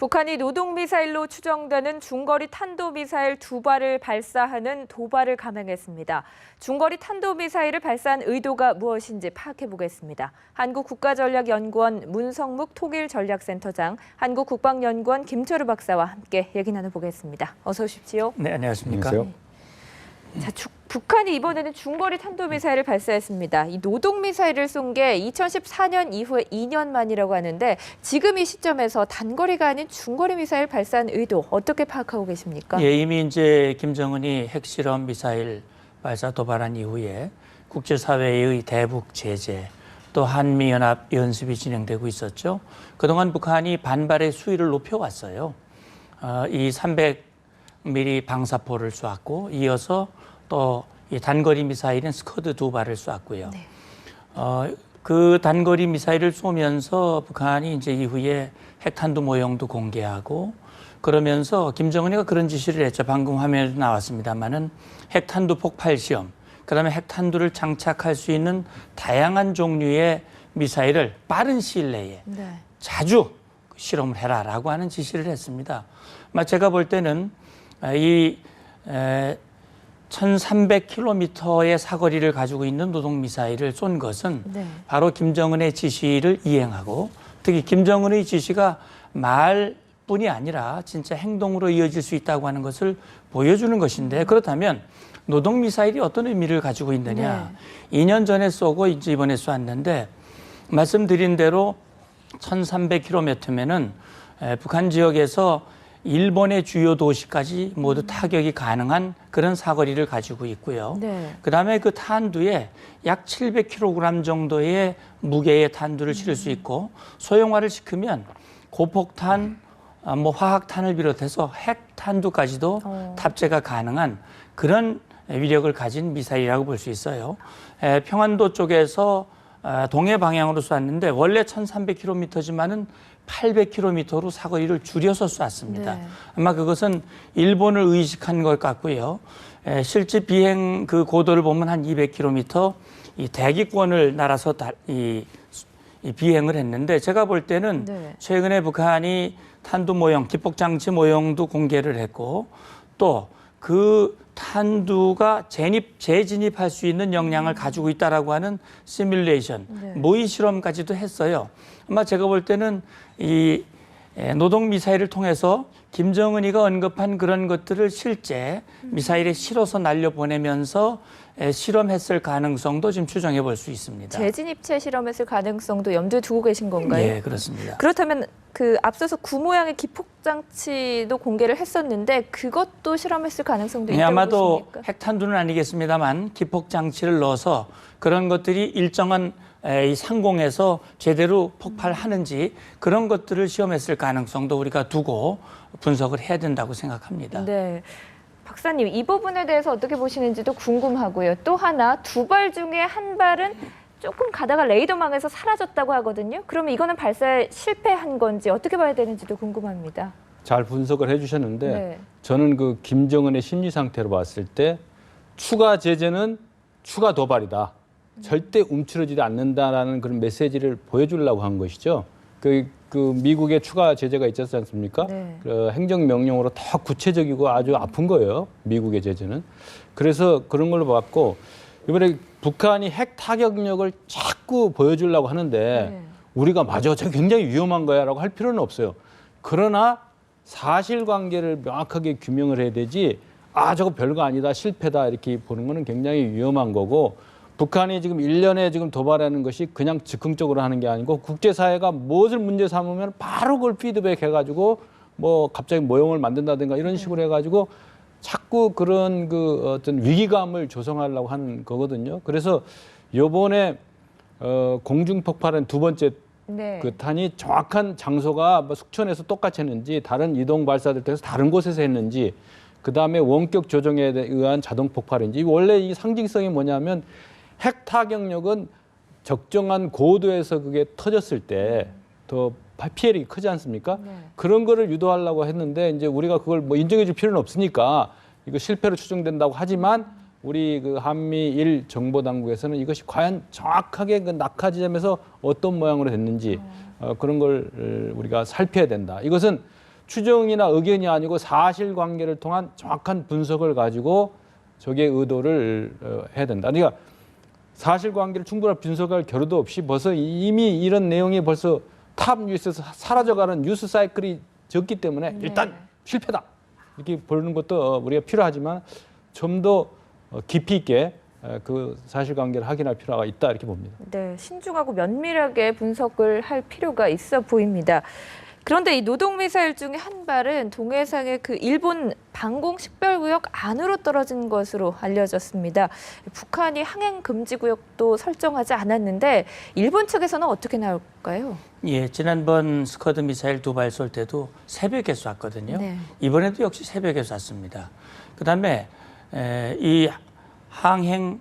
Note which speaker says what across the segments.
Speaker 1: 북한이 노동미사일로 추정되는 중거리 탄도미사일 2발을 발사하는 도발을 감행했습니다. 중거리 탄도미사일을 발사한 의도가 무엇인지 파악해보겠습니다. 한국국가전략연구원 문성묵 통일전략센터장, 한국국방연구원 김철우 박사와 함께 얘기 나눠보겠습니다. 어서 오십시오.
Speaker 2: 네, 안녕하십니까.
Speaker 3: 안녕하세요.
Speaker 1: 자, 북한이 이번에는 중거리 탄도미사일을 발사했습니다. 이 노동미사일을 쏜 게 2014년 이후에 2년 만이라고 하는데 지금 이 시점에서 단거리가 아닌 중거리 미사일 발사한 의도 어떻게 파악하고 계십니까?
Speaker 2: 예, 이미 이제 김정은이 핵실험 미사일 발사 도발한 이후에 국제사회의 대북 제재 또 한미연합 연습이 진행되고 있었죠. 그동안 북한이 반발의 수위를 높여왔어요. 이 300mm 방사포를 쏘았고 이어서 또 이 단거리 미사일은 스커드 2발을 쏘았고요.
Speaker 1: 네.
Speaker 2: 그 단거리 미사일을 쏘면서 북한이 이제 이후에 핵탄두 모형도 공개하고 그러면서 김정은이가 그런 지시를 했죠. 방금 화면에도 나왔습니다만은 핵탄두 폭발 시험, 그다음에 핵탄두를 장착할 수 있는 다양한 종류의 미사일을 빠른 시일 내에 자주 실험을 해라라고 하는 지시를 했습니다. 제가 볼 때는 이 1300km의 사거리를 가지고 있는 노동미사일을 쏜 것은 바로 김정은의 지시를 이행하고 특히 김정은의 지시가 말뿐이 아니라 진짜 행동으로 이어질 수 있다고 하는 것을 보여주는 것인데 그렇다면 노동미사일이 어떤 의미를 가지고 있느냐. 2년 전에 쏘고 이제 이번에 쏘았는데 말씀드린 대로 1300km면은 북한 지역에서 일본의 주요 도시까지 모두 타격이 가능한 그런 사거리를 가지고 있고요. 그다음에 그 탄두에 약 700kg 정도의 무게의 탄두를 실을 수 있고 소형화를 시키면 고폭탄, 화학탄을 비롯해서 핵탄두까지도 탑재가 가능한 그런 위력을 가진 미사일이라고 볼 수 있어요. 평안도 쪽에서 동해 방향으로 쐈는데 원래 1300km지만은 800km로 사거리를 줄여서 쐈습니다. 아마 그것은 일본을 의식한 것 같고요. 실제 비행 그 고도를 보면 한 200km 이 대기권을 날아서 이 비행을 했는데 제가 볼 때는 최근에 북한이 탄두 모형, 기폭장치 모형도 공개를 했고 또 그 탄두가 재진입할 수 있는 역량을 가지고 있다라고 하는 시뮬레이션, 모의 실험까지도 했어요. 아마 제가 볼 때는 이 노동 미사일을 통해서 김정은이가 언급한 그런 것들을 실제 미사일에 실어서 날려보내면서 실험했을 가능성도 지금 추정해 볼 수 있습니다.
Speaker 1: 재진입체 실험했을 가능성도 염두에 두고 계신 건가요?
Speaker 2: 네, 그렇습니다.
Speaker 1: 그렇다면 그 앞서서 구모양의 기폭장치도 공개를 했었는데 그것도 실험했을 가능성도 있다고
Speaker 2: 아마도
Speaker 1: 보십니까?
Speaker 2: 핵탄두는 아니겠습니다만 기폭장치를 넣어서 그런 것들이 일정한 이 상공에서 제대로 폭발하는지 그런 것들을 시험했을 가능성도 우리가 두고 분석을 해야 된다고 생각합니다.
Speaker 1: 네. 박사님, 이 부분에 대해서 어떻게 보시는지도 궁금하고요. 또 하나, 2발 중에 한 발은 조금 가다가 레이더망에서 사라졌다고 하거든요. 그러면 이거는 발사에 실패한 건지 어떻게 봐야 되는지도 궁금합니다.
Speaker 3: 잘 분석을 해주셨는데 저는 그 김정은의 심리 상태로 봤을 때 추가 제재는 추가 도발이다. 절대 움츠러지지 않는다라는 그런 메시지를 보여주려고 한 것이죠. 그 미국의 추가 제재가 있지 않습니까? 그 행정명령으로 더 구체적이고 아주 아픈 거예요. 미국의 제재는. 그래서 그런 걸로 봤고 이번에 북한이 핵 타격력을 자꾸 보여주려고 하는데 우리가 맞아, 저 굉장히 위험한 거야 라고 할 필요는 없어요. 그러나 사실관계를 명확하게 규명을 해야 되지 저거 별거 아니다, 실패다 이렇게 보는 거는 굉장히 위험한 거고 북한이 지금 1년에 지금 도발하는 것이 그냥 즉흥적으로 하는 게 아니고 국제사회가 무엇을 문제 삼으면 바로 그걸 피드백 해가지고 뭐 갑자기 모형을 만든다든가 이런 식으로 해가지고 자꾸 그런 그 어떤 위기감을 조성하려고 하는 거거든요. 그래서 요번에 공중 폭발한 두 번째 그 탄이 정확한 장소가 뭐 숙천에서 똑같이 했는지 다른 이동 발사들 통해서 다른 곳에서 했는지 그다음에 원격 조정에 의한 자동 폭발인지 원래 이 상징성이 뭐냐면 핵 타격력은 적정한 고도에서 그게 터졌을 때 더 피해력이 크지 않습니까? 그런 거를 유도하려고 했는데 이제 우리가 그걸 뭐 인정해 줄 필요는 없으니까 이거 실패로 추정된다고 하지만 우리 그 한미일 정보 당국에서는 이것이 과연 정확하게 그 낙하 지점에서 어떤 모양으로 됐는지 그런 걸 우리가 살펴야 된다. 이것은 추정이나 의견이 아니고 사실관계를 통한 정확한 분석을 가지고 적의 의도를 해야 된다. 그러니까 사실관계를 충분한 분석할 겨를도 없이 벌써 이미 이런 내용이 벌써 탑 뉴스에서 사라져가는 뉴스 사이클이 적기 때문에 일단 실패다. 이렇게 보는 것도 우리가 필요하지만 좀 더 깊이 있게 그 사실관계를 확인할 필요가 있다 이렇게 봅니다.
Speaker 1: 네, 신중하고 면밀하게 분석을 할 필요가 있어 보입니다. 그런데 이 노동미사일 중에 한 발은 동해상의 그 일본 방공식별구역 안으로 떨어진 것으로 알려졌습니다. 북한이 항행금지구역도 설정하지 않았는데 일본 측에서는 어떻게 나올까요?
Speaker 2: 예, 지난번 스커드 미사일 2발 쏠 때도 새벽에 쐈거든요.
Speaker 1: 네.
Speaker 2: 이번에도 역시 새벽에 쐈습니다. 그다음에 이 항행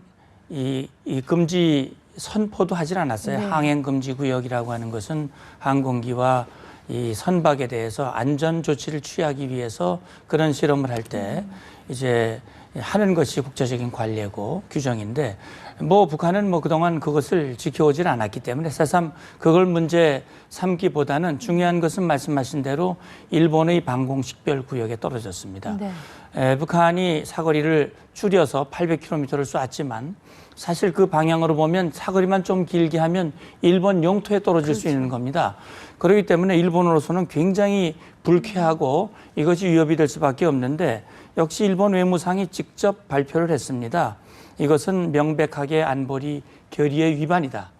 Speaker 2: 이 금지 선포도 하질 않았어요.
Speaker 1: 네.
Speaker 2: 항행 금지 구역이라고 하는 것은 항공기와 이 선박에 대해서 안전 조치를 취하기 위해서 그런 실험을 할 때 이제 하는 것이 국제적인 관례고 규정인데 뭐 북한은 뭐 그동안 그것을 지켜오질 않았기 때문에 새삼 그걸 문제 삼기보다는 중요한 것은 말씀하신 대로 일본의 방공식별 구역에 떨어졌습니다.
Speaker 1: 네.
Speaker 2: 북한이 사거리를 줄여서 800km를 쐈지만 사실 그 방향으로 보면 사거리만 좀 길게 하면 일본 영토에 떨어질 수 있는 겁니다. 그렇기 때문에 일본으로서는 굉장히 불쾌하고 이것이 위협이 될 수밖에 없는데 역시 일본 외무상이 직접 발표를 했습니다. 이것은 명백하게 안보리 결의의 위반이다.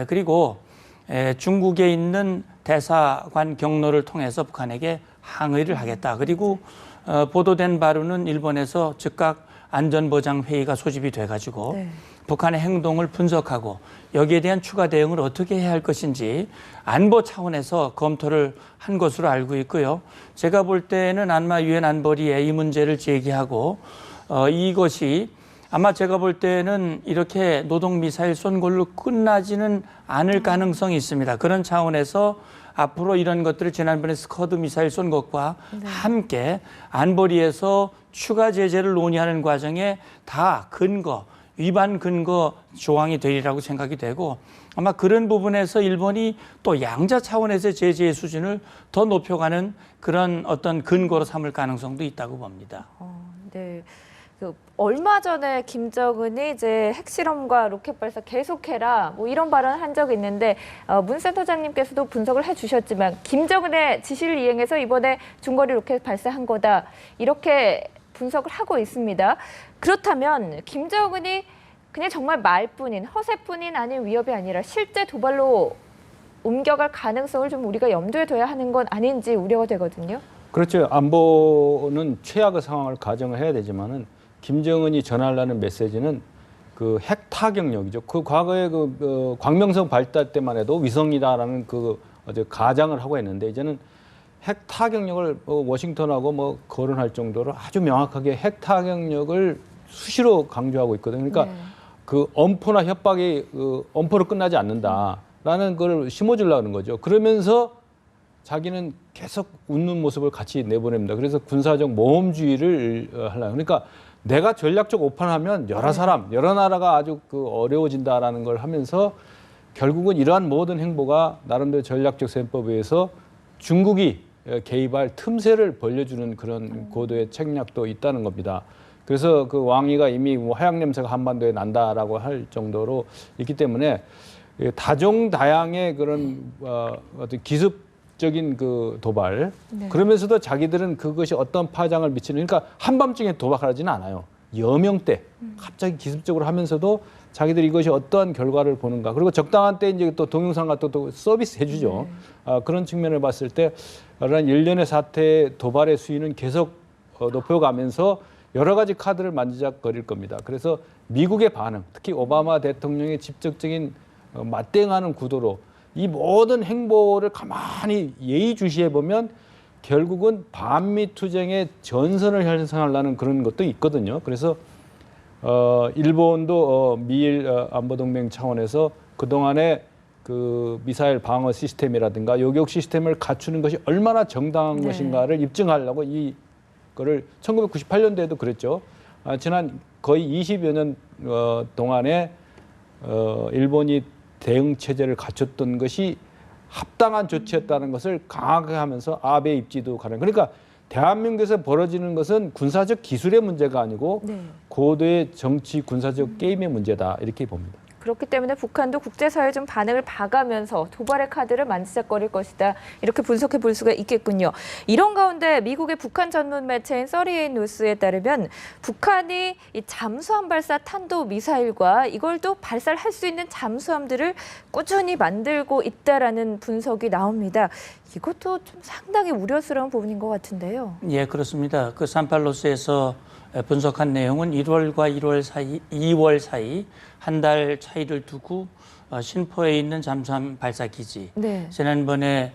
Speaker 2: 그리고 중국에 있는 대사관 경로를 통해서 북한에게 항의를 하겠다. 그리고 보도된 바로는 일본에서 즉각 안전보장회의가 소집이 돼가지고 네. 북한의 행동을 분석하고 여기에 대한 추가 대응을 어떻게 해야 할 것인지 안보 차원에서 검토를 한 것으로 알고 있고요. 제가 볼 때는 아마 유엔 안보리에 이 문제를 제기하고 이것이 아마 제가 볼 때는 이렇게 노동미사일 쏜 걸로 끝나지는 않을 가능성이 있습니다. 그런 차원에서 앞으로 이런 것들을 지난번에 스커드 미사일 쏜 것과 네. 함께 안보리에서 추가 제재를 논의하는 과정에 다 근거, 위반 근거 조항이 되리라고 생각이 되고 아마 그런 부분에서 일본이 또 양자 차원에서의 제재의 수준을 더 높여가는 그런 어떤 근거로 삼을 가능성도 있다고 봅니다.
Speaker 1: 네. 얼마 전에 김정은이 이제 핵실험과 로켓 발사 계속해라 뭐 이런 발언을 한 적이 있는데 문 센터장님께서도 분석을 해주셨지만 김정은의 지시를 이행해서 이번에 중거리 로켓 발사한 거다 이렇게 분석을 하고 있습니다. 그렇다면 김정은이 그냥 정말 말뿐인 허세뿐인 아닌 위협이 아니라 실제 도발로 옮겨갈 가능성을 좀 우리가 염두에 둬야 하는 건 아닌지 우려가 되거든요.
Speaker 3: 그렇죠. 안보는 최악의 상황을 가정을 해야 되지만은 김정은이 전하려는 메시지는 그 핵 타격력이죠. 그 과거에 그 광명성 발달 때만 해도 위성이다라는 그 어제 가장을 하고 했는데 이제는 핵 타격력을 워싱턴하고 뭐 거론할 정도로 아주 명확하게 핵 타격력을 수시로 강조하고 있거든요. 그러니까 네. 그 엄포나 협박이 엄포로 끝나지 않는다라는 걸 심어주려는 거죠. 그러면서 자기는 계속 웃는 모습을 같이 내보냅니다. 그래서 군사적 모험주의를 하려고. 그러니까 내가 전략적 오판하면 여러 사람, 여러 나라가 아주 어려워진다라는 걸 하면서 결국은 이러한 모든 행보가 나름대로 전략적 셈법에 의해서 중국이 개입할 틈새를 벌려주는 그런 고도의 책략도 있다는 겁니다. 그래서 그 왕위가 이미 뭐 화약 냄새가 한반도에 난다라고 할 정도로 있기 때문에 다종다양의 그런 어떤 기습적인 그 도발 네. 그러면서도 자기들은 그것이 어떤 파장을 미치는 그러니까 한밤중에 도박하지는 않아요. 여명 때 갑자기 기습적으로 하면서도 자기들이 이것이 어떠한 결과를 보는가 그리고 적당한 때 이제 또 동영상 같은 또 서비스 해주죠. 네. 그런 측면을 봤을 때 그런 일련의 사태의 도발의 수위는 계속 높여가면서 여러 가지 카드를 만지작거릴 겁니다. 그래서 미국의 반응, 특히 오바마 대통령의 직접적인 맞대응하는 구도로 이 모든 행보를 가만히 예의주시해 보면 결국은 반미 투쟁의 전선을 형성하려는 그런 것도 있거든요. 그래서 일본도 미일 안보동맹 차원에서 그동안의 그 미사일 방어 시스템이라든가 요격 시스템을 갖추는 것이 얼마나 정당한 네. 것인가를 입증하려고 이거를 1998년도에도 그랬죠. 지난 거의 20여 년 동안에 일본이 대응 체제를 갖췄던 것이 합당한 조치였다는 것을 강하게 하면서 아베 입지도 가능. 그러니까 대한민국에서 벌어지는 것은 군사적 기술의 문제가 아니고
Speaker 1: 네.
Speaker 3: 고도의 정치 군사적 게임의 문제다 이렇게 봅니다.
Speaker 1: 그렇기 때문에 북한도 국제사회에 좀 반응을 봐가면서 도발의 카드를 만지작거릴 것이다. 이렇게 분석해 볼 수가 있겠군요. 이런 가운데 미국의 북한 전문 매체인 38 뉴스에 따르면 북한이 이 잠수함 발사 탄도 미사일과 이걸 또 발사를 할 수 있는 잠수함들을 꾸준히 만들고 있다라는 분석이 나옵니다. 이것도 좀 상당히 우려스러운 부분인 것 같은데요.
Speaker 2: 예, 그렇습니다. 그 산팔로스에서 분석한 내용은 1월과 2월 사이 한 달 차이를 두고 신포에 있는 잠수함 발사 기지,
Speaker 1: 네.
Speaker 2: 지난번에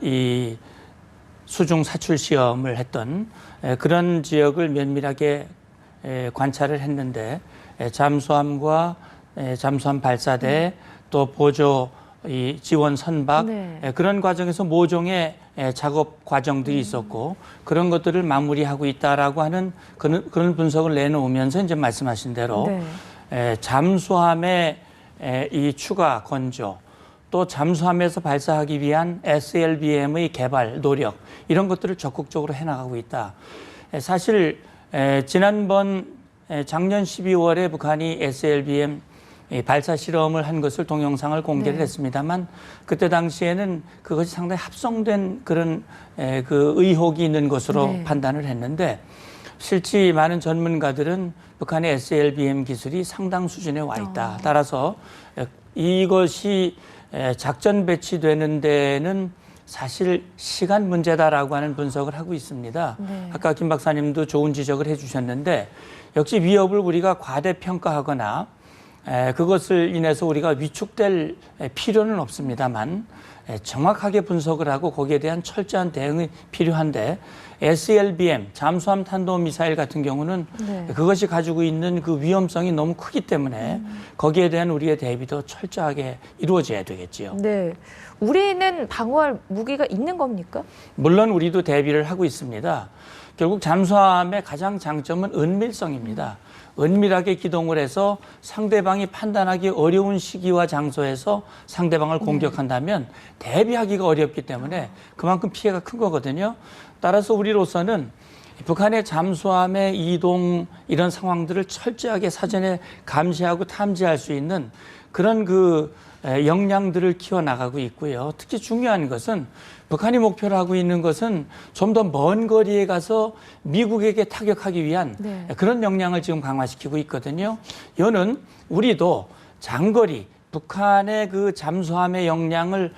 Speaker 2: 이 수중 사출 시험을 했던 그런 지역을 면밀하게 관찰을 했는데 잠수함과 잠수함 발사대 또 보조 이 지원 선박
Speaker 1: 네.
Speaker 2: 그런 과정에서 모종의 작업 과정들이 있었고 그런 것들을 마무리하고 있다라고 하는 그런 분석을 내놓으면서 이제 말씀하신 대로
Speaker 1: 네.
Speaker 2: 잠수함의 이 추가 건조 또 잠수함에서 발사하기 위한 SLBM의 개발 노력 이런 것들을 적극적으로 해나가고 있다. 사실 지난번 작년 12월에 북한이 SLBM 발사 실험을 한 것을 동영상을 공개를
Speaker 1: 네.
Speaker 2: 했습니다만 그때 당시에는 그것이 상당히 합성된 그런 그 의혹이 있는 것으로
Speaker 1: 네.
Speaker 2: 판단을 했는데 실제 많은 전문가들은 북한의 SLBM 기술이 상당 수준에 와 있다. 따라서 이것이 작전 배치되는 데는 사실 시간 문제다라고 하는 분석을 하고 있습니다.
Speaker 1: 네.
Speaker 2: 아까 김 박사님도 좋은 지적을 해주셨는데 역시 위협을 우리가 과대평가하거나 그것을 인해서 우리가 위축될 필요는 없습니다만 정확하게 분석을 하고 거기에 대한 철저한 대응이 필요한데 SLBM, 잠수함 탄도미사일 같은 경우는
Speaker 1: 네.
Speaker 2: 그것이 가지고 있는 그 위험성이 너무 크기 때문에 거기에 대한 우리의 대비도 철저하게 이루어져야 되겠지요.
Speaker 1: 네. 우리는 방어할 무기가 있는 겁니까?
Speaker 2: 물론 우리도 대비를 하고 있습니다. 결국 잠수함의 가장 장점은 은밀성입니다. 은밀하게 기동을 해서 상대방이 판단하기 어려운 시기와 장소에서 상대방을 공격한다면 대비하기가 어렵기 때문에 그만큼 피해가 큰 거거든요. 따라서 우리로서는 북한의 잠수함의 이동 이런 상황들을 철저하게 사전에 감시하고 탐지할 수 있는 그런 그 역량들을 키워나가고 있고요. 특히 중요한 것은 북한이 목표로 하고 있는 것은 좀 더 먼 거리에 가서 미국에게 타격하기 위한
Speaker 1: 네.
Speaker 2: 그런 역량을 지금 강화시키고 있거든요. 이거는 우리도 장거리 북한의 그 잠수함의 역량을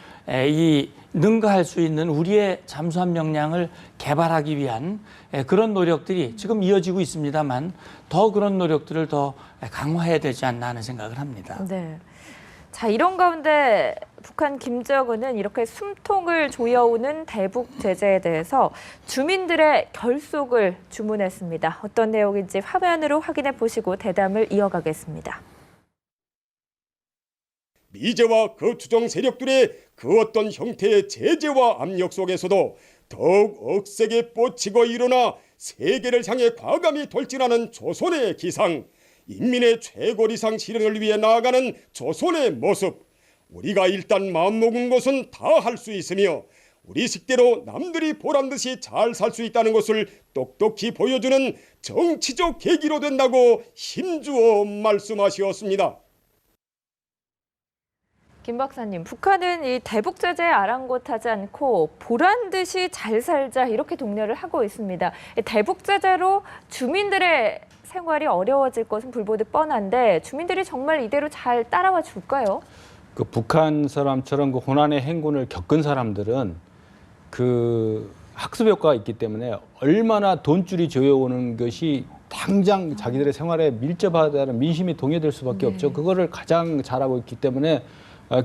Speaker 2: 능가할 수 있는 우리의 잠수함 역량을 개발하기 위한 그런 노력들이 지금 이어지고 있습니다만 더 그런 노력들을 더 강화해야 되지 않나 하는 생각을 합니다.
Speaker 1: 네. 자, 이런 가운데 북한 김정은은 이렇게 숨통을 조여오는 대북 제재에 대해서 주민들의 결속을 주문했습니다. 어떤 내용인지 화면으로 확인해 보시고 대담을 이어가겠습니다.
Speaker 4: 미제와 그 추종 세력들의 그 어떤 형태의 제재와 압력 속에서도 더욱 억세게 뻗치고 일어나 세계를 향해 과감히 돌진하는 조선의 기상, 인민의 최고리상 실현을 위해 나아가는 조선의 모습, 우리가 일단 마음먹은 것은 다 할 수 있으며 우리 식대로 남들이 보란듯이 잘 살 수 있다는 것을 똑똑히 보여주는 정치적 계기로 된다고 힘주어 말씀하셨습니다.
Speaker 1: 김 박사님, 북한은 이 대북 제재에 아랑곳하지 않고 보란듯이 잘 살자 이렇게 독려를 하고 있습니다. 대북 제재로 주민들의 생활이 어려워질 것은 불보듯 뻔한데 주민들이 정말 이대로 잘 따라와 줄까요?
Speaker 3: 그 북한 사람처럼 그 호난의 행군을 겪은 사람들은 그 학습 효과가 있기 때문에 얼마나 돈줄이 조여오는 것이 당장 자기들의 생활에 밀접하다는 민심이 동요될 수밖에 없죠. 그거를 가장 잘하고 있기 때문에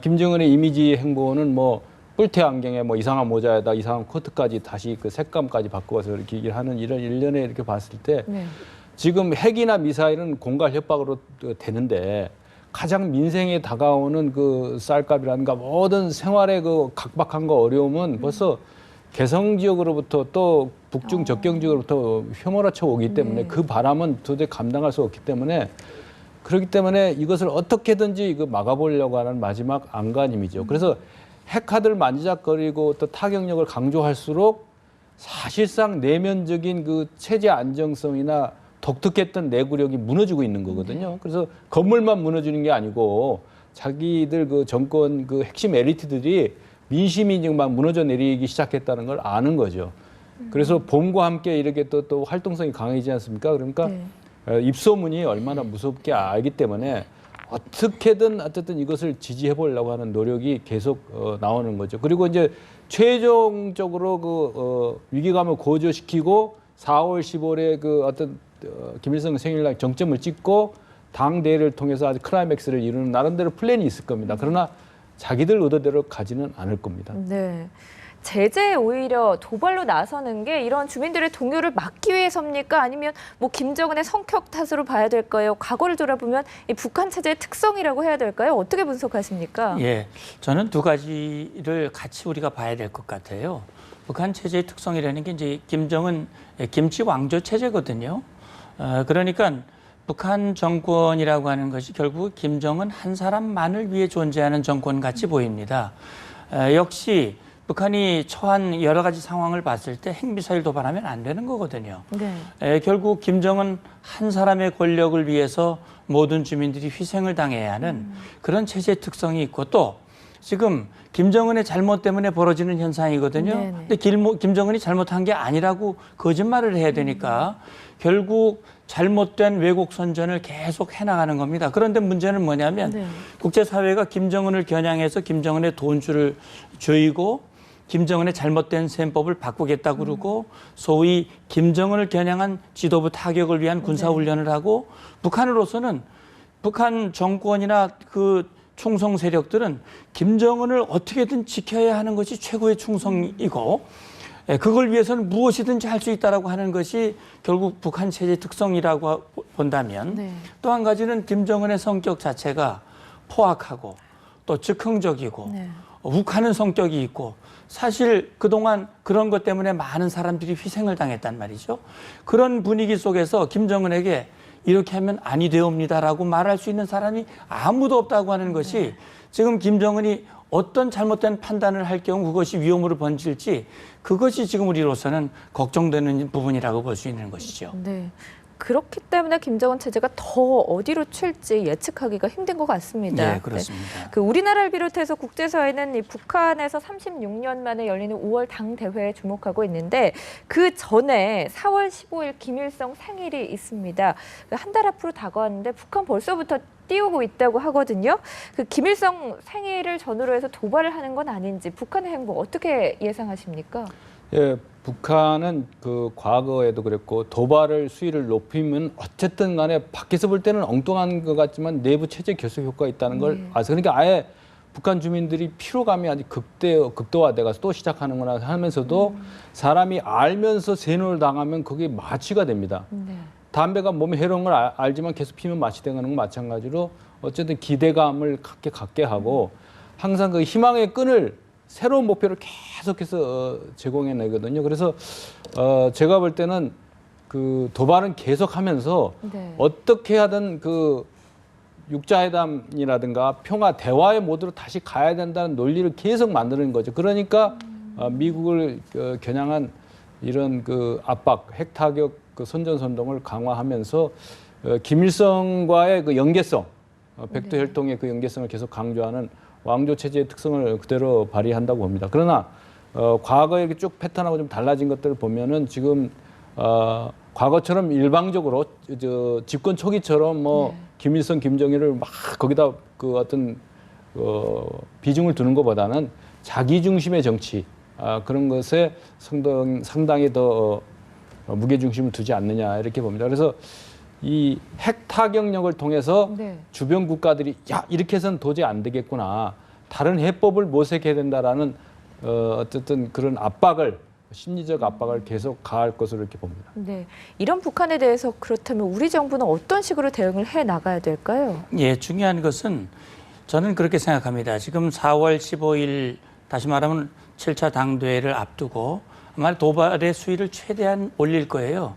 Speaker 3: 김정은의 이미지 행보는 뭐 뿔테 안경에 뭐 이상한 모자에다 이상한 코트까지 다시 그 색감까지 바꿔서 이렇게 하는 이런 일련에 이렇게 봤을 때 지금 핵이나 미사일은 공갈 협박으로 되는데 가장 민생에 다가오는 그 쌀값이라든가 모든 생활의 그 각박한 거 어려움은 벌써 개성 지역으로부터 또 북중 접경 지역으로부터 휘몰아쳐 오기 때문에 그 바람은 도저히 감당할 수 없기 때문에 그렇기 때문에 이것을 어떻게든지 막아보려고 하는 마지막 안간힘이죠. 그래서 핵카드를 만지작거리고 또 타격력을 강조할수록 사실상 내면적인 그 체제 안정성이나 독특했던 내구력이 무너지고 있는 거거든요. 그래서 건물만 무너지는 게 아니고 자기들 그 정권 그 핵심 엘리트들이 민심이 지금 막 무너져 내리기 시작했다는 걸 아는 거죠. 그래서 봄과 함께 이렇게 또 활동성이 강해지지 않습니까? 그러니까 입소문이 얼마나 무섭게 알기 때문에 어떻게든 어쨌든 이것을 지지해 보려고 하는 노력이 계속 나오는 거죠. 그리고 이제 최종적으로 위기감을 고조시키고 4월 15일에 그 어떤 김일성 생일날 정점을 찍고 당 대회를 통해서 아주 클라이맥스를 이루는 나름대로 플랜이 있을 겁니다. 그러나 자기들 의도대로 가지는 않을 겁니다.
Speaker 1: 네. 제재에 오히려 도발로 나서는 게 이런 주민들의 동요를 막기 위해서입니까? 아니면 뭐 김정은의 성격 탓으로 봐야 될까요? 과거를 돌아보면 이 북한 체제의 특성이라고 해야 될까요? 어떻게 분석하십니까?
Speaker 2: 예, 저는 두 가지를 같이 우리가 봐야 될 것 같아요. 북한 체제의 특성이라는 게 이제 김정은 김치 왕조 체제거든요. 그러니까 북한 정권이라고 하는 것이 결국 김정은 한 사람만을 위해 존재하는 정권 같이 보입니다. 역시 북한이 처한 여러 가지 상황을 봤을 때 핵미사일 도발하면 안 되는 거거든요. 네. 결국 김정은 한 사람의 권력을 위해서 모든 주민들이 희생을 당해야 하는 그런 체제의 특성이 있고 또 지금 김정은의 잘못 때문에 벌어지는 현상이거든요. 네네. 근데 김정은이 잘못한 게 아니라고 거짓말을 해야 되니까 결국 잘못된 왜곡 선전을 계속 해나가는 겁니다. 그런데 문제는 뭐냐면 국제사회가 김정은을 겨냥해서 김정은의 돈줄을 조이고 김정은의 잘못된 셈법을 바꾸겠다고 그러고 소위 김정은을 겨냥한 지도부 타격을 위한 군사훈련을 하고 북한으로서는 북한 정권이나 그 충성 세력들은 김정은을 어떻게든 지켜야 하는 것이 최고의 충성이고 그걸 위해서는 무엇이든지 할 수 있다라고 하는 것이 결국 북한 체제 특성이라고 본다면 또 한 가지는 김정은의 성격 자체가 포악하고 또 즉흥적이고 욱하는 성격이 있고 사실 그동안 그런 것 때문에 많은 사람들이 희생을 당했단 말이죠. 그런 분위기 속에서 김정은에게 이렇게 하면 아니 되옵니다라고 말할 수 있는 사람이 아무도 없다고 하는 것이 지금 김정은이 어떤 잘못된 판단을 할 경우 그것이 위험으로 번질지 그것이 지금 우리로서는 걱정되는 부분이라고 볼 수 있는 것이죠.
Speaker 1: 네. 그렇기 때문에 김정은 체제가 더 어디로 튈지 예측하기가 힘든 것 같습니다.
Speaker 2: 네, 그렇습니다.
Speaker 1: 네. 그 우리나라를 비롯해서 국제사회는 이 북한에서 36년 만에 열리는 5월 당대회에 주목하고 있는데 그 전에 4월 15일 김일성 생일이 있습니다. 한 달 앞으로 다가왔는데 북한 벌써부터 띄우고 있다고 하거든요. 그 김일성 생일을 전후로 해서 도발을 하는 건 아닌지 북한의 행보 어떻게 예상하십니까?
Speaker 3: 예, 북한은 그 과거에도 그랬고 도발을 수위를 높이면 어쨌든 간에 밖에서 볼 때는 엉뚱한 것 같지만 내부 체제 결속 효과가 있다는 걸 아서 그러니까 아예 북한 주민들이 피로감이 아주 극도화돼가서 또 시작하는구나 하면서도 사람이 알면서 세뇌를 당하면 그게 마취가 됩니다. 담배가 몸에 해로운 걸 알지만 계속 피면 마취되는 건 마찬가지로 어쨌든 기대감을 갖게 하고 항상 그 희망의 끈을 새로운 목표를 계속해서 제공해내거든요. 그래서 제가 볼 때는 그 도발은 계속하면서 어떻게 하든 그 육자회담이라든가 평화 대화의 모드로 다시 가야 된다는 논리를 계속 만드는 거죠. 그러니까 미국을 겨냥한 이런 그 압박, 핵타격 그 선전선동을 강화하면서 김일성과의 그 연계성, 백도 혈통의 그 연계성을 계속 강조하는 왕조 체제의 특성을 그대로 발휘한다고 봅니다. 그러나 과거에 쭉 패턴하고 좀 달라진 것들을 보면은 지금 과거처럼 일방적으로 집권 초기처럼 뭐 김일성, 김정일을 막 거기다 그 어떤 비중을 두는 것보다는 자기 중심의 정치 그런 것에 상당히 더 무게 중심을 두지 않느냐 이렇게 봅니다. 그래서 이 핵 타격력을 통해서 주변 국가들이 야 이렇게 해서는 도저히 안 되겠구나. 다른 해법을 모색해야 된다라는 어쨌든 그런 압박을 심리적 압박을 계속 가할 것으로 이렇게 봅니다.
Speaker 1: 네, 이런 북한에 대해서 그렇다면 우리 정부는 어떤 식으로 대응을 해 나가야 될까요?
Speaker 2: 예, 중요한 것은 저는 그렇게 생각합니다. 지금 4월 15일 다시 말하면 7차 당대회를 앞두고 아마 도발의 수위를 최대한 올릴 거예요.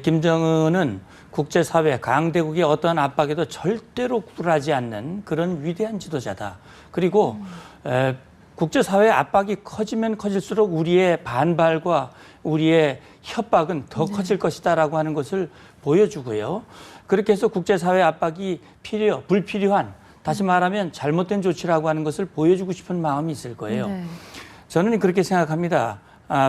Speaker 2: 김정은은 국제사회, 강대국의 어떠한 압박에도 절대로 굴하지 않는 그런 위대한 지도자다. 그리고 국제사회의 압박이 커지면 커질수록 우리의 반발과 우리의 협박은 더 커질 것이다라고 하는 것을 보여주고요. 그렇게 해서 국제사회의 압박이 불필요한, 다시 말하면 잘못된 조치라고 하는 것을 보여주고 싶은 마음이 있을 거예요. 저는 그렇게 생각합니다.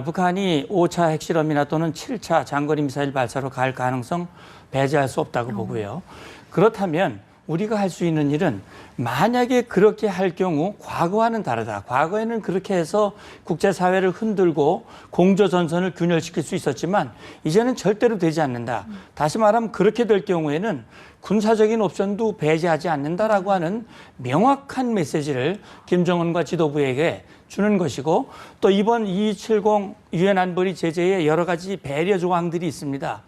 Speaker 2: 북한이 5차 핵실험이나 또는 7차 장거리 미사일 발사로 갈 가능성 배제할 수 없다고 보고요. 그렇다면 우리가 할 수 있는 일은 만약에 그렇게 할 경우 과거와는 다르다. 과거에는 그렇게 해서 국제사회를 흔들고 공조전선을 균열시킬 수 있었지만 이제는 절대로 되지 않는다. 다시 말하면 그렇게 될 경우에는 군사적인 옵션도 배제하지 않는다라고 하는 명확한 메시지를 김정은과 지도부에게 주는 것이고, 또 이번 2270 유엔 안보리 제재에 여러 가지 배려 조항들이 있습니다.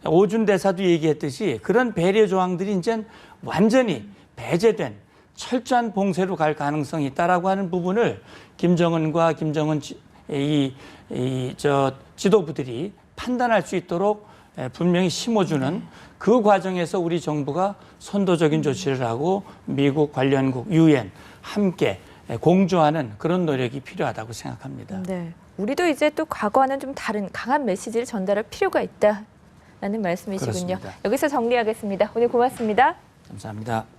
Speaker 2: 오준 대사도 얘기했듯이 그런 배려 조항들이 이제 완전히 배제된 철저한 봉쇄로 갈 가능성이 있다라고 하는 부분을 김정은과 김정은 지도부들이 판단할 수 있도록 분명히 심어주는 그 과정에서 우리 정부가 선도적인 조치를 하고 미국 관련국 유엔 함께 공조하는 그런 노력이 필요하다고 생각합니다.
Speaker 1: 네, 우리도 이제 또 과거와는 좀 다른 강한 메시지를 전달할 필요가 있다라는 말씀이시군요.
Speaker 2: 그렇습니다.
Speaker 1: 여기서 정리하겠습니다. 오늘 고맙습니다.
Speaker 2: 감사합니다.